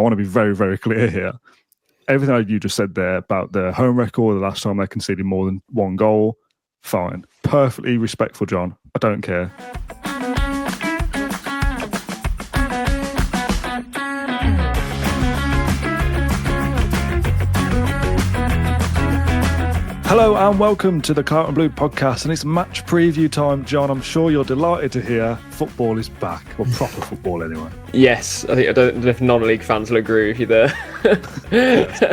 I want to be very, very clear here. Everything you just said there about the home record, the last time they conceded more than one goal, fine. Perfectly respectful, John. I don't care. Hello and welcome to the Claret and Blue podcast, and it's match preview time. John, I'm sure you're delighted to hear football is back, or proper football anyway. Yes, I don't know if non-league fans will agree with you there.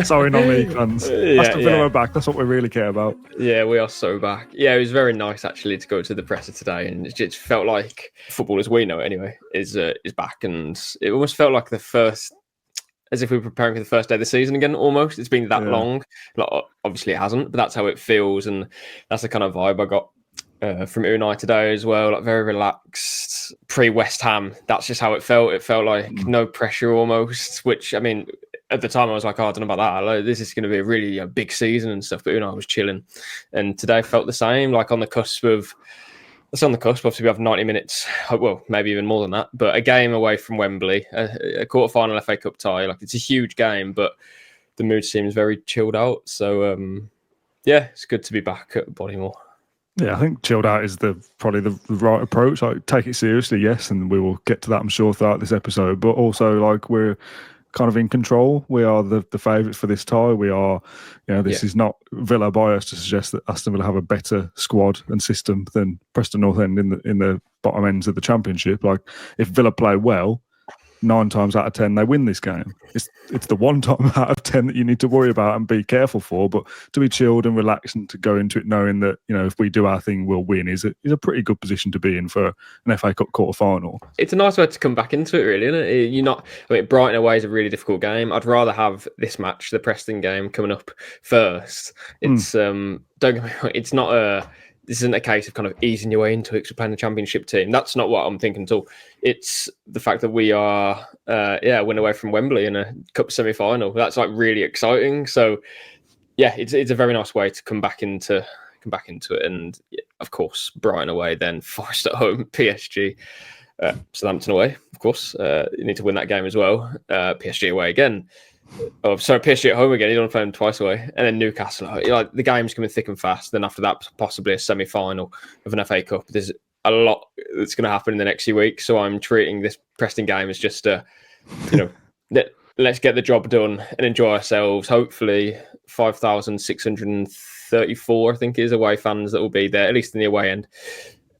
Sorry, non-league fans. Aston Villa are back, that's what we really care about. Yeah, we are so back. Yeah, it was very nice actually to go to the presser today, and it felt like football as we know it anyway is back, and it almost felt like the first, as if we were preparing for the first day of the season again, almost. It's been that long. Like, obviously it hasn't, but that's how it feels, and that's the kind of vibe I got from Unai today as well. Like, very relaxed, pre-West Ham. That's just how it felt. It felt like no pressure almost, which, I mean, at the time I was like, oh, I don't know about that. Like, this is going to be a really big season and stuff, but Unai was chilling. And today felt the same, like on the cusp of... It's on the cusp. Obviously, we have 90 minutes, well, maybe even more than that, but a game away from Wembley, a quarter-final FA Cup tie. Like, it's a huge game, but the mood seems very chilled out. So, yeah, it's good to be back at Bodymore. Yeah, I think chilled out is probably the right approach. Like, take it seriously, yes, and we will get to that, I'm sure, throughout this episode. But also, like, we're kind of in control. We are the favourites for this tie. We are, this is not Villa bias to suggest that Aston Villa have a better squad and system than Preston North End in the bottom ends of the Championship. Like, if Villa play well, 9 times out of 10 they win this game. It's the 1 time out of 10 that you need to worry about and be careful for. But to be chilled and relaxed and to go into it knowing that, if we do our thing, we'll win is a pretty good position to be in for an FA Cup quarter final. It's a nice way to come back into it, really, isn't it? Brighton away is a really difficult game. I'd rather have this match, the Preston game, coming up first. It's don't get me wrong, it's not this isn't a case of kind of easing your way into it because we're playing the Championship team. That's not what I'm thinking at all. It's the fact that we are, win away from Wembley in a cup semi-final. That's like really exciting. So, yeah, it's a very nice way to come back into it. And of course, Brighton away, then Forest at home, PSG, Southampton away. Of course, you need to win that game as well. PSG away again. Oh, sorry, PSG at home again. You don't play them twice away, and then Newcastle. Like, the game's coming thick and fast. Then after that, possibly a semi-final of an FA Cup. There's a lot that's going to happen in the next few weeks. So I'm treating this Preston game as just let's get the job done and enjoy ourselves. Hopefully, 5,634, I think, is away fans that will be there, at least in the away end.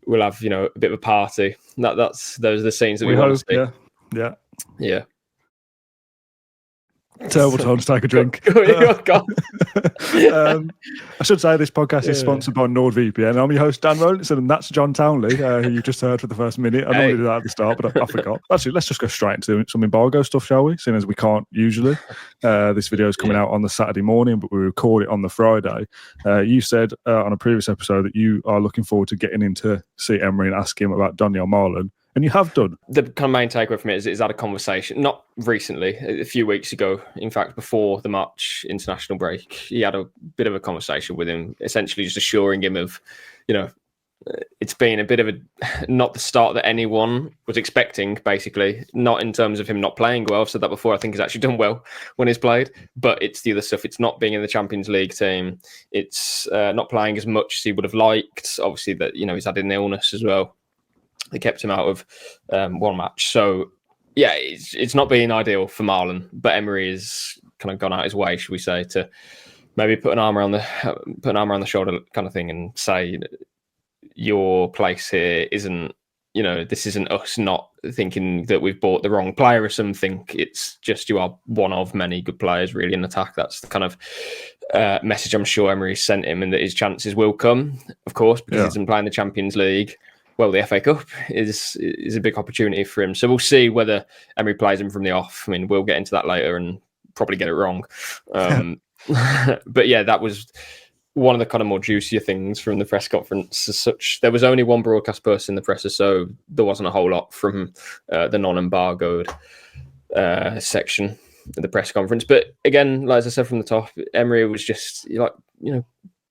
We'll have a bit of a party. Those are the scenes that we want to see. Yeah. Terrible time to take a drink. I should say this podcast is sponsored by NordVPN. I'm your host, Dan Rowlinson, and that's John Townley, who you just heard for the first minute. I normally do that at the start, but I forgot. Actually, let's just go straight into some embargo stuff, shall we? Seeing as we can't usually. This video is coming out on the Saturday morning, but we record it on the Friday. You said on a previous episode that you are looking forward to getting in to see Emery and ask him about Daniel Marlon. And you have done. The kind of main takeaway from it is had a conversation, not recently, a few weeks ago, in fact, before the March international break. He had a bit of a conversation with him, essentially just assuring him of, it's been a bit of not the start that anyone was expecting, basically. Not in terms of him not playing well. I've said that before. I think he's actually done well when he's played. But it's the other stuff. It's not being in the Champions League team. It's not playing as much as he would have liked. Obviously, that he's had an illness as well. They kept him out of one match. So, yeah, it's not been ideal for Marlon, but Emery has kind of gone out his way, should we say, to maybe put an arm around the shoulder kind of thing and say, your place here isn't, this isn't us not thinking that we've bought the wrong player or something. It's just you are one of many good players really in attack. That's the kind of message I'm sure Emery sent him, and that his chances will come, of course, because he's been playing the Champions League. Well, the FA Cup is a big opportunity for him. So we'll see whether Emery plays him from the off. I mean, we'll get into that later and probably get it wrong. But yeah, that was one of the kind of more juicier things from the press conference as such. There was only one broadcast person in the presser, so there wasn't a whole lot from the non-embargoed section of the press conference. But again, like as I said from the top, Emery was just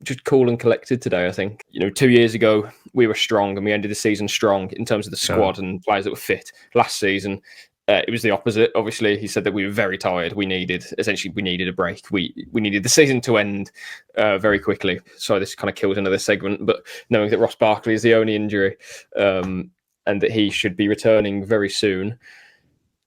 just cool and collected today, I think. 2 years ago, we were strong and we ended the season strong in terms of the squad and players that were fit. Last season, It was the opposite. Obviously, he said that we were very tired. We needed a break. We needed the season to end very quickly. So this kind of kills another segment. But knowing that Ross Barkley is the only injury, and that he should be returning very soon,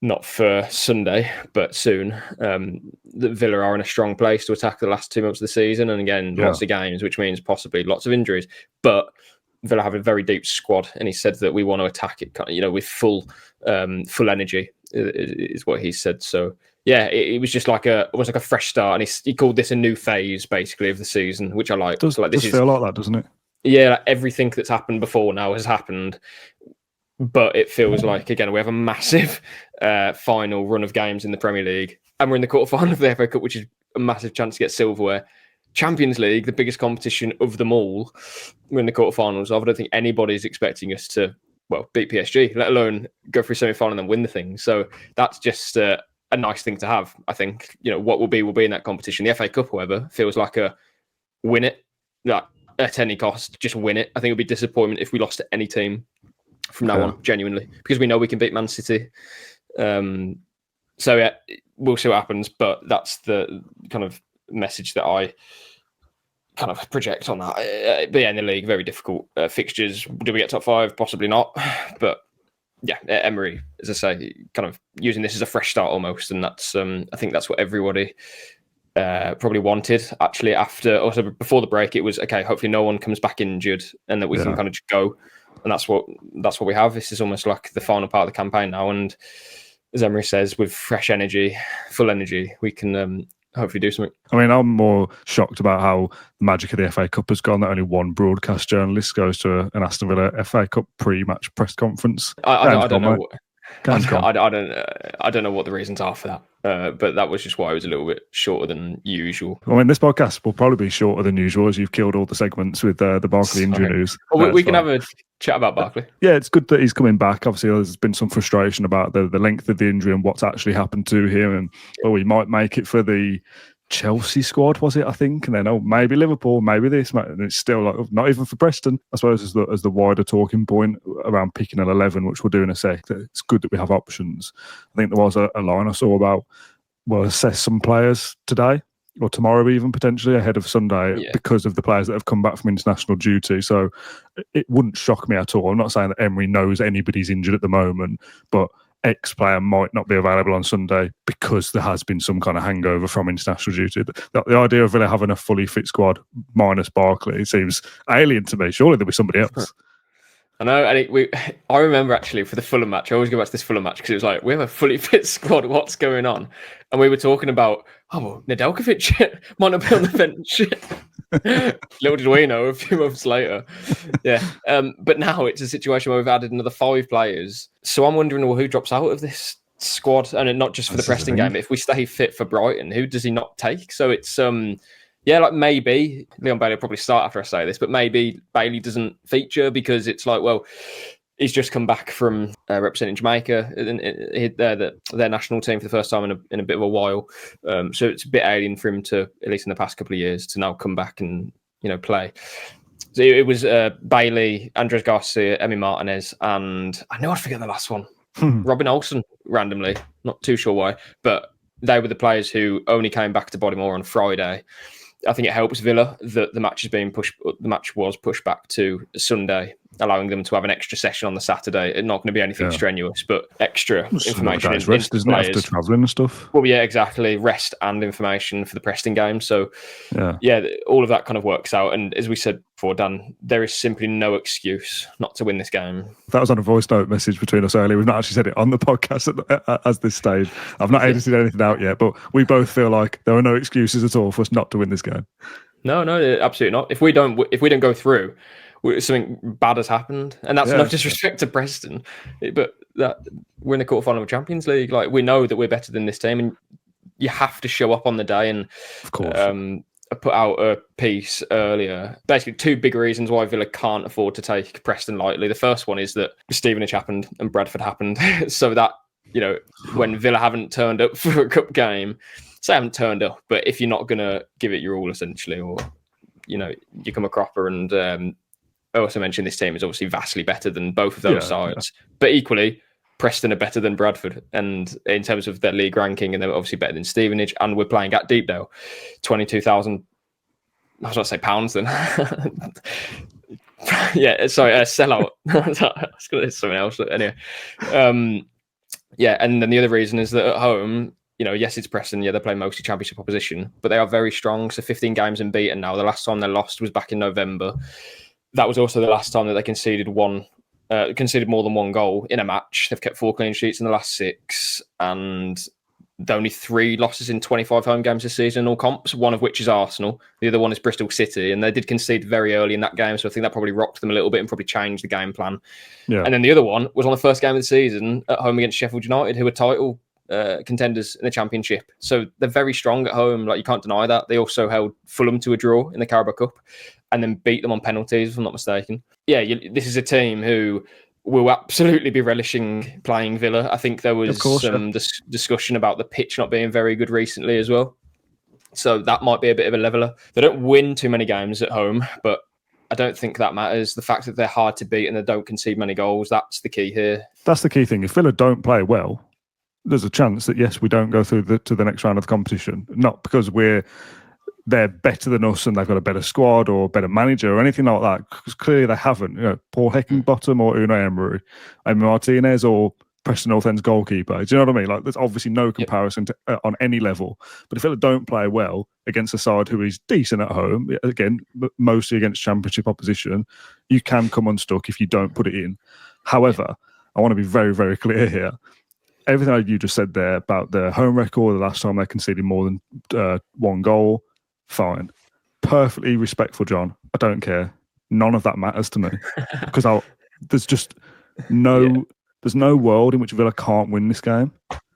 not for Sunday, but soon. That Villa are in a strong place to attack the last 2 months of the season, and again, lots of games, which means possibly lots of injuries. But Villa have a very deep squad, and he said that we want to attack it, with full energy, is what he said. So yeah, it was just almost like a fresh start, and he called this a new phase, basically, of the season, which I like. It does feel like that, doesn't it? Yeah, like everything that's happened before now has happened, but it feels like, again, we have a massive final run of games in the Premier League, and we're in the quarterfinal of the FA Cup, which is a massive chance to get silverware. Champions League, the biggest competition of them all, we're in the quarterfinals. I don't think anybody's expecting us to, beat PSG, let alone go through semi-final and then win the thing. So that's just a nice thing to have, I think. What will be in that competition. The FA Cup, however, feels like a win it, like at any cost, just win it. I think it would be disappointment if we lost to any team from now on, genuinely, because we know we can beat Man City. So yeah, we'll see what happens, but that's the kind of message that I kind of project on that. But yeah, in the league, very difficult fixtures. Do we get top 5? Possibly not. But yeah, Emery, as I say, kind of using this as a fresh start almost, and that's I think that's what everybody probably wanted. Actually, before the break, it was okay. Hopefully, no one comes back injured, and that we can kind of just go. And that's what we have. This is almost like the final part of the campaign now, and as Emery says, with fresh energy, full energy, we can hopefully do something. I mean, I'm more shocked about how the magic of the FA Cup has gone, that only one broadcast journalist goes to an Aston Villa FA Cup pre-match press conference. I don't know. I don't know what the reasons are for that, but that was just why it was a little bit shorter than usual. I mean, this podcast will probably be shorter than usual, as you've killed all the segments with the Barkley injury news. Well, we can have a chat about Barkley. Yeah, it's good that he's coming back. Obviously, there's been some frustration about the length of the injury and what's actually happened to him, and he might make it for the Chelsea squad, was it, I think? And then, maybe Liverpool, maybe this. And it's still not even for Preston, I suppose, as the wider talking point around picking an 11, which we'll do in a sec. It's good that we have options. I think there was a line I saw about, assess some players today or tomorrow even, potentially, ahead of Sunday, because of the players that have come back from international duty. So it wouldn't shock me at all. I'm not saying that Emery knows anybody's injured at the moment, but X player might not be available on Sunday because there has been some kind of hangover from international duty. The idea of Villa having a fully fit squad minus Barkley seems alien to me. Surely there'll be somebody else. I know, and I remember actually for the Fulham match, I always go back to this Fulham match because it was like, we have a fully fit squad, what's going on? And we were talking about, Nedeljkovic might not be on the bench. Little did we know a few months later. Yeah. But now it's a situation where we've added another 5 players. So I'm wondering, who drops out of this squad? And not just for the Preston game. If we stay fit for Brighton, who does he not take? So it's maybe Leon Bailey will probably start after I say this, but maybe Bailey doesn't feature because it's like, he's just come back from representing Jamaica, their national team for the first time in a bit of a while. So it's a bit alien for him to, at least in the past couple of years, to now come back and play. So it was Bailey, Andres Garcia, Emi Martinez, and I know I'd forget the last one, Robin Olsen, randomly. Not too sure why, but they were the players who only came back to Bodymore on Friday. I think it helps Villa that the match was pushed back to Sunday, allowing them to have an extra session on the Saturday. It's not going to be anything strenuous, but extra information. Rest, isn't it, after travelling and stuff? Well, yeah, exactly. Rest and information for the Preston game. So, all of that kind of works out. And as we said before, Dan, there is simply no excuse not to win this game. That was on a voice note message between us earlier. We've not actually said it on the podcast as this stage. I've not edited anything out yet, but we both feel like there are no excuses at all for us not to win this game. No, absolutely not. If we don't go through, something bad has happened, and that's no disrespect to Preston, but that we're in the quarterfinal of Champions League. Like, we know that we're better than this team, and you have to show up on the day. And of course, I put out a piece earlier. Basically, 2 big reasons why Villa can't afford to take Preston lightly. The first one is that Stevenage happened and Bradford happened, so that when Villa haven't turned up for a cup game. Say I haven't turned up, but if you're not going to give it your all, essentially, or, you come a cropper. And I also mentioned this team is obviously vastly better than both of those sides. Yeah. But equally, Preston are better than Bradford, and in terms of their league ranking, and they're obviously better than Stevenage, and we're playing at Deepdale, 22,000. I was going to say pounds then. Yeah, sorry, sellout. I was going to say something else. Anyway, yeah, and then the other reason is that at home, yes, it's Preston. Yeah, they play mostly Championship opposition, but they are very strong. So 15 games unbeaten now. The last time they lost was back in November. That was also the last time that they conceded more than one goal in a match. They've kept 4 clean sheets in the last 6, and only 3 losses in 25 home games this season in all comps, one of which is Arsenal. The other one is Bristol City, and they did concede very early in that game, so I think that probably rocked them a little bit and probably changed the game plan. Yeah. And then the other one was on the first game of the season at home against Sheffield United, who were title contenders in the Championship. So they're very strong at home, like you can't deny that. They also held Fulham to a draw in the Carabao Cup and then beat them on penalties, if I'm not mistaken. Yeah, this is a team who will absolutely be relishing playing Villa. I think there was some discussion about the pitch not being very good recently as well. So that might be a bit of a leveler. They don't win too many games at home, but I don't think that matters. The fact that they're hard to beat and they don't concede many goals, that's the key here. That's the key thing. If Villa don't play well, there's a chance that, yes, we don't go through to the next round of the competition. Not because they're better than us and they've got a better squad or a better manager or anything like that, because clearly they haven't. Paul Heckingbottom or Unai Emery, Emi Martinez or Preston North End's goalkeeper. Do you know what I mean? Like, there's obviously no comparison on any level. But if Villa don't play well against a side who is decent at home, again, mostly against Championship opposition, you can come unstuck if you don't put it in. However, I want to be very, very clear here. Everything you just said there about their home record, the last time they conceded more than 1 goal, fine. Perfectly respectful, John. I don't care. None of that matters to me because there's just there's no world in which Villa can't win this game.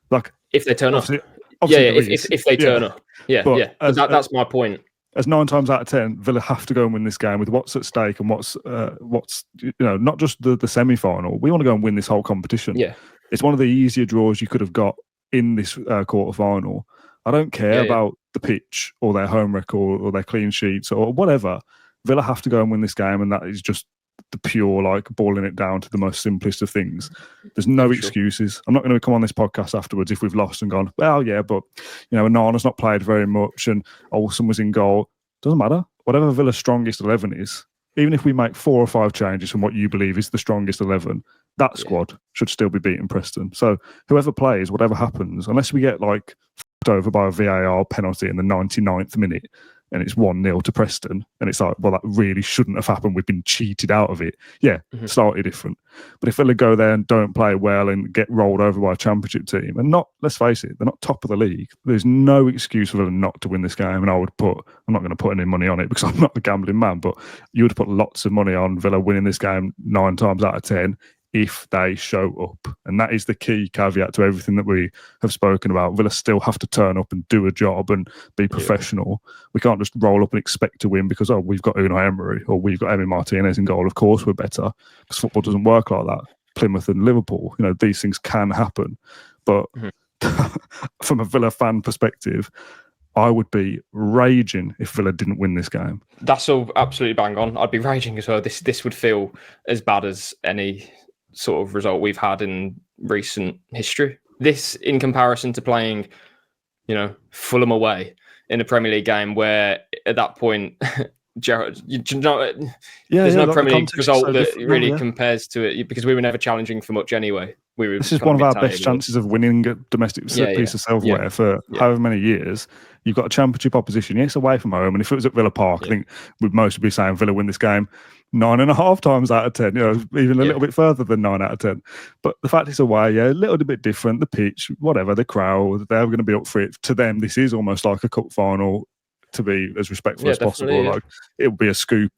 Like, if they turn up. If they turn up. That's my point. As 9 times out of 10, Villa have to go and win this game with what's at stake and what's not just the semi-final. We want to go and win this whole competition. Yeah. It's one of the easier draws you could have got in this quarter-final. I don't care about the pitch or their home record or their clean sheets or whatever. Villa have to go and win this game, and that is just the pure, like, boiling it down to the most simplest of things. There's no excuses. I'm not going to come on this podcast afterwards if we've lost and gone, well, yeah, but, Onana's not played very much and Olsen was in goal. Doesn't matter. Whatever Villa's strongest 11 is, even if we make 4 or 5 changes from what you believe is the strongest 11, that squad should still be beating Preston. So whoever plays, whatever happens, unless we get, like, over by a VAR penalty in the 99th minute and it's 1-0 to Preston and it's like, well, that really shouldn't have happened. We've been cheated out of it. Yeah, slightly different. But if Villa go there and don't play well and get rolled over by a Championship team, and let's face it, they're not top of the league. There's no excuse for Villa not to win this game. And I'm not going to put any money on it because I'm not a gambling man, but you would put lots of money on Villa winning this game 9 times out of 10 if they show up. And that is the key caveat to everything that we have spoken about. Villa still have to turn up and do a job and be professional. We can't just roll up and expect to win because, we've got Unai Emery or we've got Emi Martinez in goal. Of course we're better, because football doesn't work like that. Plymouth and Liverpool, these things can happen. But from a Villa fan perspective, I would be raging if Villa didn't win this game. That's all absolutely bang on. I'd be raging as well. This would feel as bad as any sort of result we've had in recent history. This, in comparison to playing, Fulham away in a Premier League game where at that point, there's no Premier League result that really compares to it because we were never challenging for much anyway. This is one of our best chances of winning a domestic piece of silverware for however many years. You've got a Championship opposition, yes, away from home. And if it was at Villa Park, I think we'd mostly be saying Villa win this game 9.5 times out of 10, even a little bit further than 9 out of 10. But the fact it's away, a little bit different. The pitch, whatever, the crowd, they're going to be up for it. To them, this is almost like a cup final, to be as respectful as possible. Like, it would be a scoop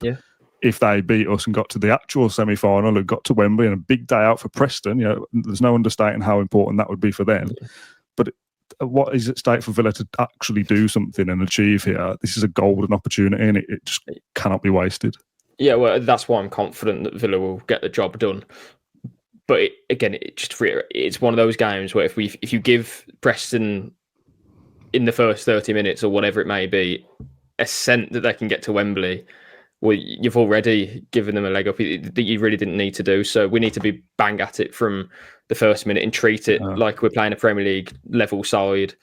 if they beat us and got to the actual semi-final and got to Wembley, and a big day out for Preston. There's no understating how important that would be for them. But what is at stake for Villa to actually do something and achieve here? This is a golden opportunity, and it just cannot be wasted. Yeah, well, that's why I'm confident that Villa will get the job done. But it's one of those games where if you give Preston in the first 30 minutes or whatever it may be a scent that they can get to Wembley, well, you've already given them a leg up that you really didn't need to do. So we need to be bang at it from the first minute and treat it like we're playing a Premier League level side.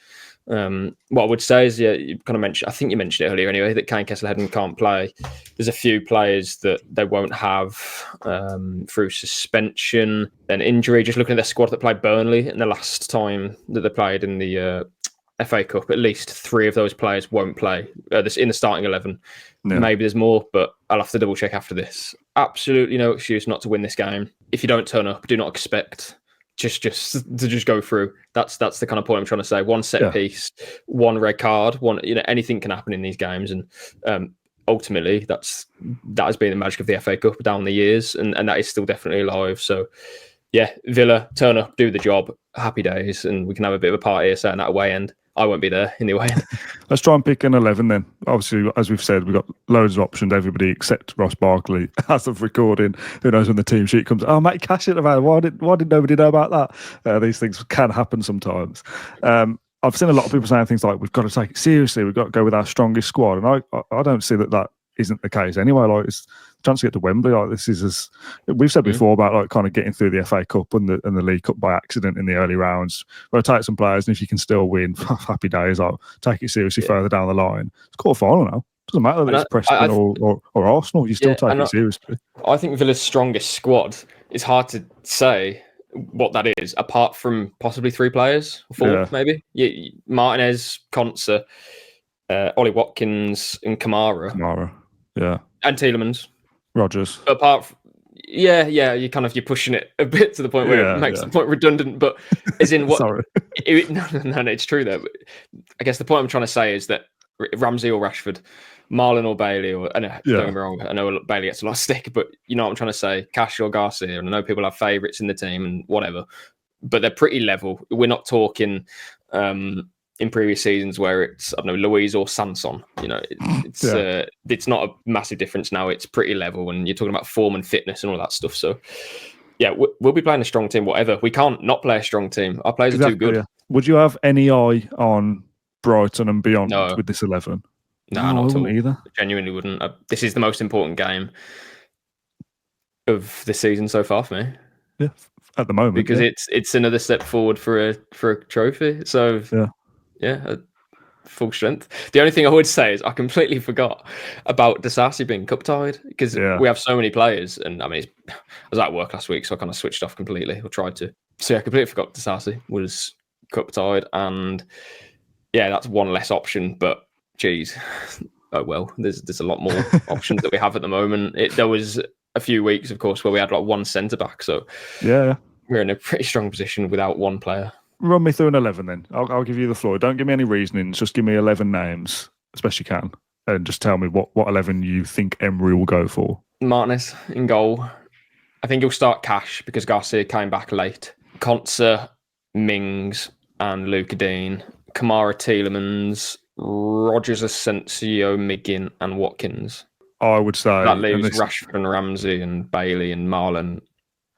What I would say is, you kind of mentioned, I think you mentioned it earlier anyway, that Kane Kesselheden can't play. There's a few players that they won't have through suspension and injury. Just looking at their squad that played Burnley in the last time that they played in the FA Cup, at least 3 of those players won't play in the starting 11. Yeah. Maybe there's more, but I'll have to double check after this. Absolutely no excuse not to win this game. If you don't turn up, do not expect just to go through. That's the kind of point I'm trying to say. One set piece, one red card, anything can happen in these games, and ultimately that has been the magic of the FA Cup down the years, and that is still definitely alive. So yeah, Villa, turn up, do the job, happy days, and we can have a bit of a party here sitting at away end. I won't be there in the away end. Let's try and pick an 11 then. Obviously, as we've said, we've got loads of options, everybody except Ross Barkley. As of recording, who knows when the team sheet comes, oh, Matt Cash it about why did nobody know about that? These things can happen sometimes. I've seen a lot of people saying things like, we've got to take it seriously, we've got to go with our strongest squad. And I don't see that isn't the case anyway. Like, it's a chance to get to Wembley. Like, this is, as we've said before, about like kind of getting through the FA Cup and the League Cup by accident in the early rounds. Rotate some players, and if you can still win, happy days. Like, take it seriously further down the line. It's quarter-final now. Doesn't matter that it's Preston or Arsenal. You still take it seriously. I think Villa's strongest squad is hard to say what that is, apart from possibly 3 players, 4 maybe. Martinez, Konsa, Ollie Watkins, and Kamara. Yeah. And Tielemans. Rodgers. Apart from, you're pushing it a bit to the point where it makes the point redundant, but as in what... Sorry. No, it's true though. But I guess the point I'm trying to say is that Ramsey or Rashford, Marlon or Bailey, don't get me wrong, I know Bailey gets a lot of stick, but you know what I'm trying to say, Cash or Garcia, and I know people have favourites in the team and whatever, but they're pretty level. We're not talking... in previous seasons where it's, I don't know, Luiz or Sanson, it's not a massive difference now. It's pretty level, and you're talking about form and fitness and all that stuff. So yeah, we'll be playing a strong team, whatever. We can't not play a strong team. Our players are too good. Yeah. Would you have any eye on Brighton and beyond with this 11? No, not at all. Either. I genuinely wouldn't. This is the most important game of the season so far for me. Yeah, at the moment. Because it's another step forward for a trophy. So yeah, full strength. The only thing I would say is I completely forgot about Disasi being cup tied, because we have so many players. And I mean, I was at work last week, so I kind of switched off completely, or tried to. So yeah, I completely forgot Disasi was cup tied. And yeah, that's one less option. But geez, oh well, there's a lot more options that we have at the moment. There was a few weeks, of course, where we had like one centre back. So yeah, we're in a pretty strong position without one player. Run me through an 11 then. I'll give you the floor. Don't give me any reasonings. Just give me 11 names, as best you can, and just tell me what 11 you think Emery will go for. Martinez in goal. I think he'll start Cash because Garcia came back late. Konsa, Mings, and Luca Dean. Kamara, Tielemans, Rodgers, Asensio, Miggin, and Watkins. I would say that leaves Rashford and Ramsey and Bailey and Marlon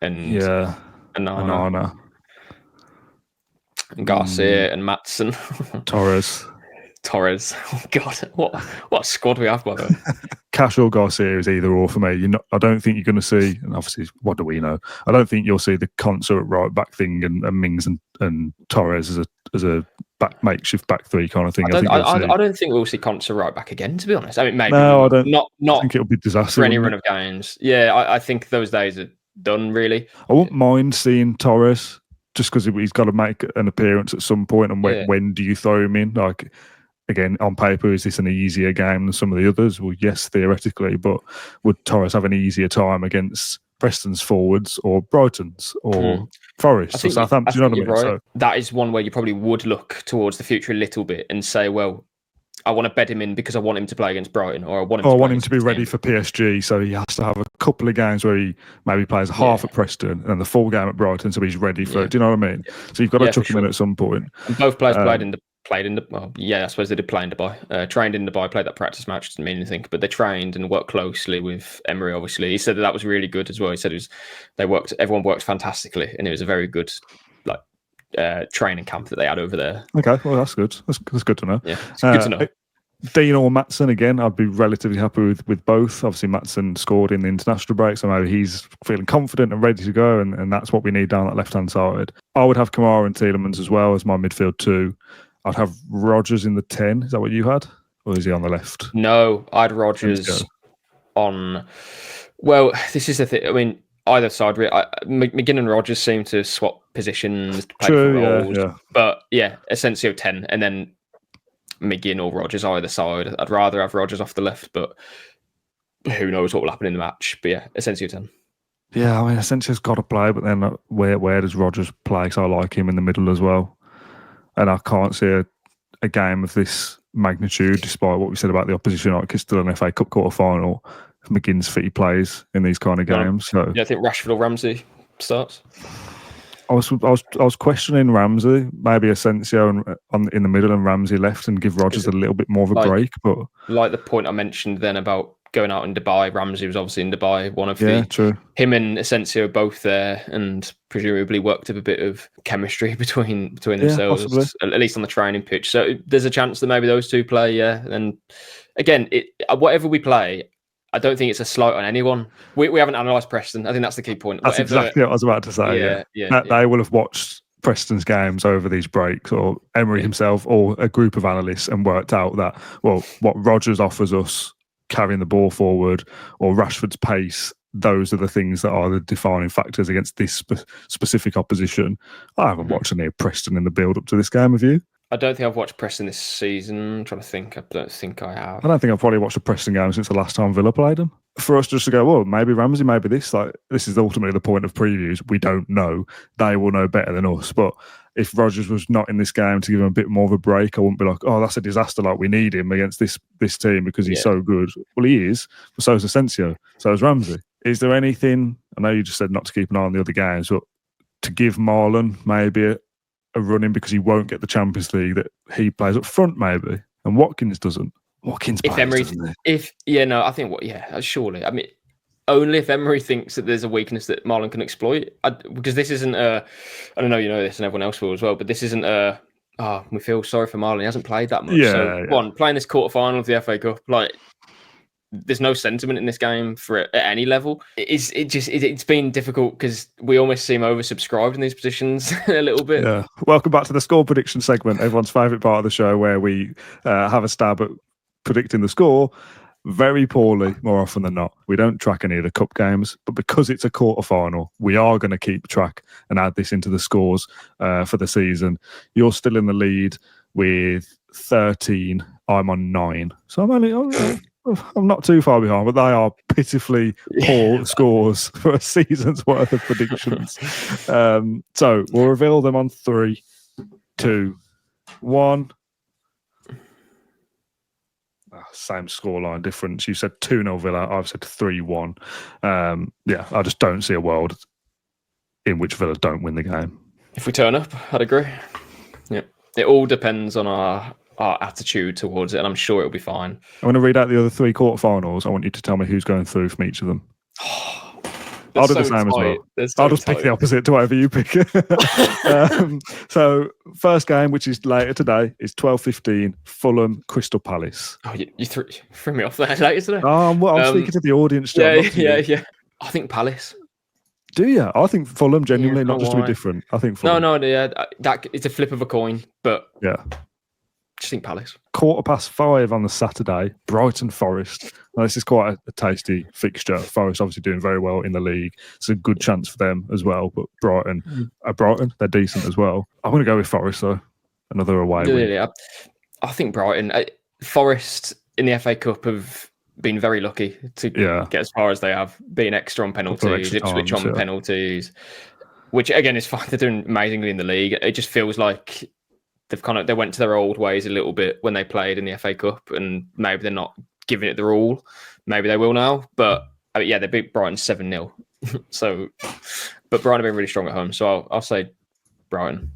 and Anana. And Garcia and Matson. Torres. Oh God, what squad we have, by the way. Cash or Garcia is either or for me. I don't think you're going to see, and obviously, what do we know? I don't think you'll see the Konsa at right back thing and Mings and Torres as a makeshift back three kind of thing. I don't think we'll see Konsa right back again, to be honest. I mean, maybe no, I don't. Not I think it'll be disaster for any run of games. Yeah, I think those days are done. Really, I wouldn't mind seeing Torres. Just because he's got to make an appearance at some point, and when do you throw him in? Like, again, on paper, is this an easier game than some of the others? Well, yes, theoretically, but would Torres have an easier time against Preston's forwards or Brighton's or Forest or Southampton? You know what I mean? Right. So, that is one where you probably would look towards the future a little bit and say, well, I want to bed him in because I want him to play against Brighton, or I want him to be ready for PSG. So he has to have a couple of games where he maybe plays half at Preston and the full game at Brighton, so he's ready for it. Do you know what I mean? So you've got to chuck him in at some point. And both players played in I suppose they did play in Dubai. Trained in Dubai, played that practice match, didn't mean anything, but they trained and worked closely with Emery. Obviously, he said that was really good as well. He said everyone worked fantastically, and it was a very good training camp that they had over there. Okay, well that's good. That's good to know. Yeah, it's good to know. Dean or Maatsen again, I'd be relatively happy with both. Obviously, Maatsen scored in the international break, so maybe he's feeling confident and ready to go, and that's what we need down that left-hand side. I would have Kamara and Tielemans as well as my midfield two. I'd have Rodgers in the 10. Is that what you had? Or is he on the left? No, I'd Rodgers on... Well, this is the thing. I mean, either side, McGinn and Rodgers seem to swap positions, play different roles. Yeah. But yeah, Asensio 10, and then McGinn or Rodgers either side. I'd rather have Rodgers off the left, but who knows what will happen in the match. But yeah, Asensio 10. Yeah, I mean, Asensio's got to play, but then where does Rodgers play? So I like him in the middle as well. And I can't see a game of this magnitude, despite what we said about the opposition. Like it's still an FA Cup quarter final. McGinn's fit, he plays in these kind of games. So yeah, I think Rashford or Ramsey starts. I was questioning Ramsey, maybe Asensio in the middle and Ramsey left, and give Rodgers a little bit more of a break. But like the point I mentioned then about going out in Dubai, Ramsey was obviously in Dubai. True. Him and Asensio both there, and presumably worked up a bit of chemistry between themselves, at least on the training pitch. So there's a chance that maybe those two play. Yeah, and again, whatever we play, I don't think it's a slight on anyone. We haven't analysed Preston. I think that's the key point. That's exactly what I was about to say. Yeah. They will have watched Preston's games over these breaks, or Emery himself, or a group of analysts, and worked out that, well, what Rodgers offers us, carrying the ball forward, or Rashford's pace, those are the things that are the defining factors against this specific opposition. I haven't watched any of Preston in the build-up to this game, have you? I don't think I've watched Preston this season. I'm trying to think. I don't think I have. I don't think I've probably watched a Preston game since the last time Villa played them. For us just to go, well, maybe Ramsey, maybe this. Like, this is ultimately the point of previews. We don't know. They will know better than us. But if Rodgers was not in this game to give him a bit more of a break, I wouldn't be like, oh, that's a disaster. Like, we need him against this team because he's so good. Well, he is. But so is Asensio. So is Ramsey. Is there anything, I know you just said not to keep an eye on the other games, but to give Marlon maybe a run in because he won't get the Champions League, that he plays up front maybe, and Watkins doesn't. Watkins plays, doesn't he? I think surely. I mean, only if Emery thinks that there's a weakness that Marlon can exploit. Because this isn't I don't know, you know this, and everyone else will as well, but this isn't we feel sorry for Marlon. He hasn't played that much. Playing this quarterfinal of the FA Cup, like, there's no sentiment in this game for it at any level. It's been difficult because we almost seem oversubscribed in these positions a little bit. Yeah. Welcome back to the score prediction segment, everyone's favourite part of the show, where we have a stab at predicting the score very poorly more often than not. We don't track any of the cup games, but because it's a quarter final, we are going to keep track and add this into the scores for the season. You're still in the lead with 13. I'm on 9. So I'm not too far behind, but they are pitifully poor scores for a season's worth of predictions. So we'll reveal them on 3, 2, 1. Same scoreline difference. You said 2-0 Villa. I've said 3-1. I just don't see a world in which Villa don't win the game. If we turn up, I'd agree. Yeah, it all depends on our attitude towards it, and I'm sure it'll be fine. I'm going to read out the other 3 quarterfinals. I want you to tell me who's going through from each of them. I'll do the same as well. I'll just pick the opposite to whatever you pick. So first game, which is later today, is 12:15, Fulham, Crystal Palace. Oh, you threw me off there later today. I'm speaking to the audience, John. Yeah. I think Palace. Do you? I think Fulham, genuinely, not just to be different. I think Fulham. No, that it's a flip of a coin, but yeah. I think Palace. 5:15 on the Saturday, Brighton Forest. Now, this is quite a tasty fixture. Forest obviously doing very well in the league. It's a good chance for them as well. But Brighton, they're decent as well. I'm going to go with Forest though. Another away win. Yeah, I think Brighton. Forest in the FA Cup have been very lucky to get as far as they have. Being extra on penalties, Ipswich on penalties, which again is fine. They're doing amazingly in the league. It just feels like they went to their old ways a little bit when they played in the FA Cup, and maybe they're not giving it their all. Maybe they will now, but they beat Brighton 7-0. So, but Brighton have been really strong at home, so I'll say Brighton.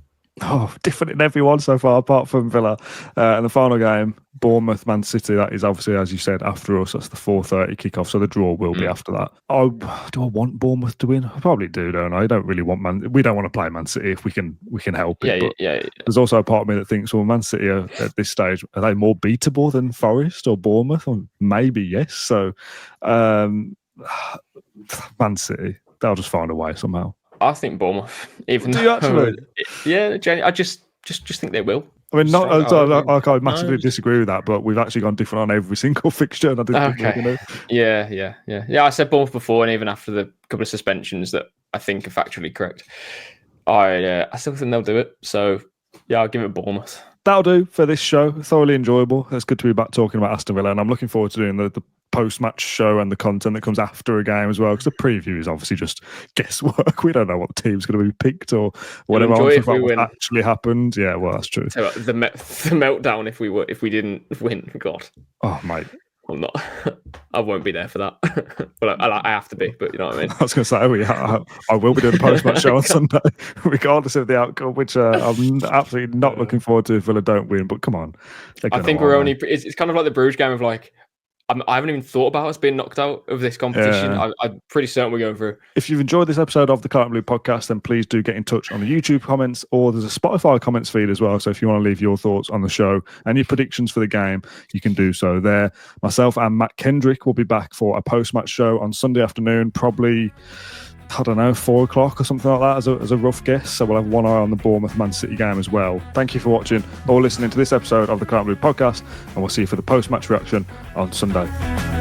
different in everyone so far, apart from Villa. And the final game, Bournemouth, Man City. That is obviously, as you said, after us. That's the 4:30 kickoff, so the draw will be after that. Do I want Bournemouth to win? I probably do, don't I? I don't really want We don't want to play Man City if we can help it. Yeah. There's also a part of me that thinks, well, Man City are, at this stage, are they more beatable than Forest or Bournemouth? Or maybe yes. So, Man City, they'll just find a way somehow. I think Bournemouth. Even do you actually? Yeah, I just think they will. I mean, I massively disagree with that, but we've actually gone different on every single fixture. And I didn't think we were going to. Yeah. I said Bournemouth before, and even after the couple of suspensions that I think are factually correct, I still think they'll do it. So yeah, I'll give it Bournemouth. That'll do for this show. Thoroughly enjoyable. It's good to be back talking about Aston Villa, and I'm looking forward to doing the post-match show and the content that comes after a game as well, because the preview is obviously just guesswork. We don't know what the team's going to be picked or whatever. What actually happened. Yeah, well, that's true. So the meltdown if we didn't win. God. Oh, mate. I'm not. I won't be there for that. But I have to be. But you know what I mean. I was going to say, I will be doing the post-match show on Sunday, regardless of the outcome, which I'm absolutely not looking forward to if Villa don't win. But come on, I think we're only. It's kind of like the Bruges game of like. I haven't even thought about us being knocked out of this competition. Yeah. I'm pretty certain we're going through. If you've enjoyed this episode of the Claret and Blue podcast, then please do get in touch on the YouTube comments, or there's a Spotify comments feed as well. So if you want to leave your thoughts on the show and your predictions for the game, you can do so there. Myself and Matt Kendrick will be back for a post-match show on Sunday afternoon, probably, I don't know, 4 o'clock or something like that as a rough guess. So we'll have one eye on the Bournemouth Man City game as well. Thank you for watching or listening to this episode of the Claret and Blue podcast, and we'll see you for the post-match reaction on Sunday.